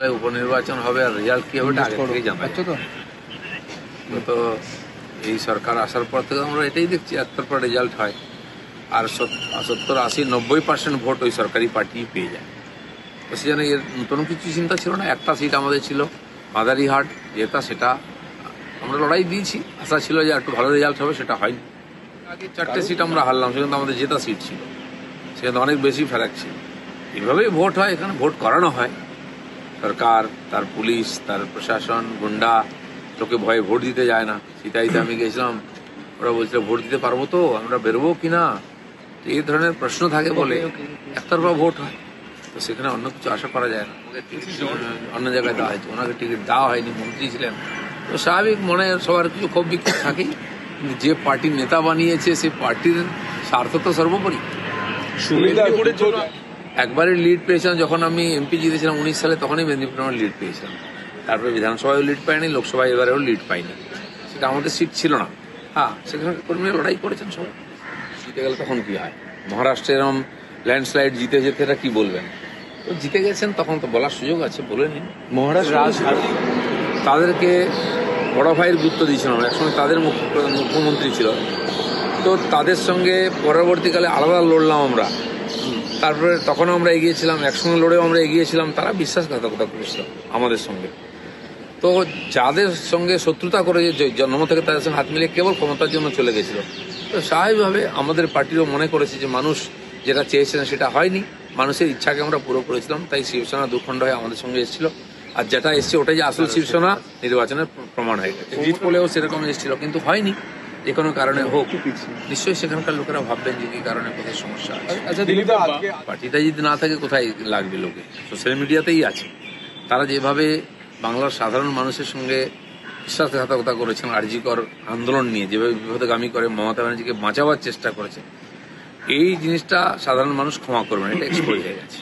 উপনির্বাচন হবে আর রেজাল্ট কি হবে আগে থেকেই জানা যাচ্ছে। তো এই সরকার আসার পর থেকে আমরা এটাই দেখছি, একটার পর রেজাল্ট হয় আর 70-80-90% ভোট ওই সরকারি পার্টি পেয়ে যায়। তো সেজন্য এর নতুন কিছু চিন্তা ছিল না। একটা সিট আমাদের ছিল মাদারিহাট, যেটা সেটা আমরা লড়াই দিয়েছি, আশা ছিল যে একটু ভালো রেজাল্ট হবে, সেটা হয়নি। আগে 4টে সিট আমরা হারলাম, সেখানে আমাদের জেতা সিট ছিল, সেখানে অনেক বেশি ফারাক ছিল। এভাবেই ভোট হয়, এখানে ভোট করানো হয়। সরকার, তার পুলিশ, তার প্রশাসন, গুন্ডা, লোকে ভয়ে ভোট দিতে যায় না। সীতাইতে আমি গেছিলাম, ওরা বলছিল ভোট দিতে পারবো তো, আমরা বেরোবো কিনা, এই ধরনের প্রশ্ন থাকে বলে একতরফা ভোট হয়। তো সেখানে অন্য কিছু আশা করা যায় না। অন্য জায়গায় দেওয়া হয়েছে, ওনাকে টিকিট দেওয়া হয়নি, মন্ত্রী ছিলেন। তো স্বাভাবিক মনে সবার কিছু ক্ষোভ বিক্ষোভ থাকেই, কিন্তু যে পার্টির নেতা বানিয়েছে সেই পার্টির স্বার্থ তো সর্বোপরি। একবারে লিড পেয়েছিলাম যখন আমি এমপি জিতেছিলাম 19 সালে, তখনই মেদিনীপুর লিড পেয়েছিলাম। তারপরে বিধানসভায় লিড পাইনি, লোকসভায় এবারেও লিড পাইনি। সেটা আমাদের সিট ছিল না। হ্যাঁ, সেখানে কর্মীরা লড়াই করেছেন সবাই। জিতে গেলে তখন কি হয়? মহারাষ্ট্রে এরকম ল্যান্ডস্লাইড জিতে যেতে এরা কি বলবেন? তো জিতে গেছেন, তখন তো বলার সুযোগ আছে, বলে নিন। মহারাষ্ট্র তাদেরকে বড় ভাইয়ের গুরুত্ব দিয়েছিল না, একসময় তাদের মুখ্যমন্ত্রী ছিল। তো তাদের সঙ্গে পরবর্তীকালে আলাদা লড়লাম আমরা, তারপরে তখনও আমরা এগিয়েছিলাম, একসঙ্গে লড়েও আমরা এগিয়েছিলাম। তারা বিশ্বাসঘাতকতা করেছিল আমাদের সঙ্গে। তো যাদের সঙ্গে শত্রুতা করে জন্ম থেকে তাদের সঙ্গে হাত মিলিয়ে কেবল ক্ষমতার জন্য চলে গেছিল। তো স্বাভাবিকভাবে আমাদের পার্টিরও মনে করেছে যে মানুষ যেটা চেয়েছিলেন সেটা হয়নি, মানুষের ইচ্ছাকে আমরা পুরো করেছিলাম। তাই শিবসেনা দুখণ্ড হয়ে আমাদের সঙ্গে এসেছিল, আর যেটা এসছে ওটাই যে আসল শিবসেনা নির্বাচনের প্রমাণ হয়ে গেছে। জিত পোলেও সেরকম এসেছিল, কিন্তু হয়নি। যে কোনো কারণে হোক, নিশ্চয়ই সেখানকার লোকেরা ভাববেন যে কি কারণে কোথায় সমস্যা আছে। পার্টিটা যদি না থাকে কোথায় লাগবে লোকে? সোশ্যাল মিডিয়াতেই আছে। তারা যেভাবে বাংলার সাধারণ মানুষের সঙ্গে বিশ্বাসঘাতকতা করেছেন, আরজিকর আন্দোলন নিয়ে যেভাবে বিপদগামী করে মমতা ব্যানার্জিকে বাঁচাবার চেষ্টা করেছে, এই জিনিসটা সাধারণ মানুষ ক্ষমা করবেন, এটা এক্সপোজ হয়ে গেছে।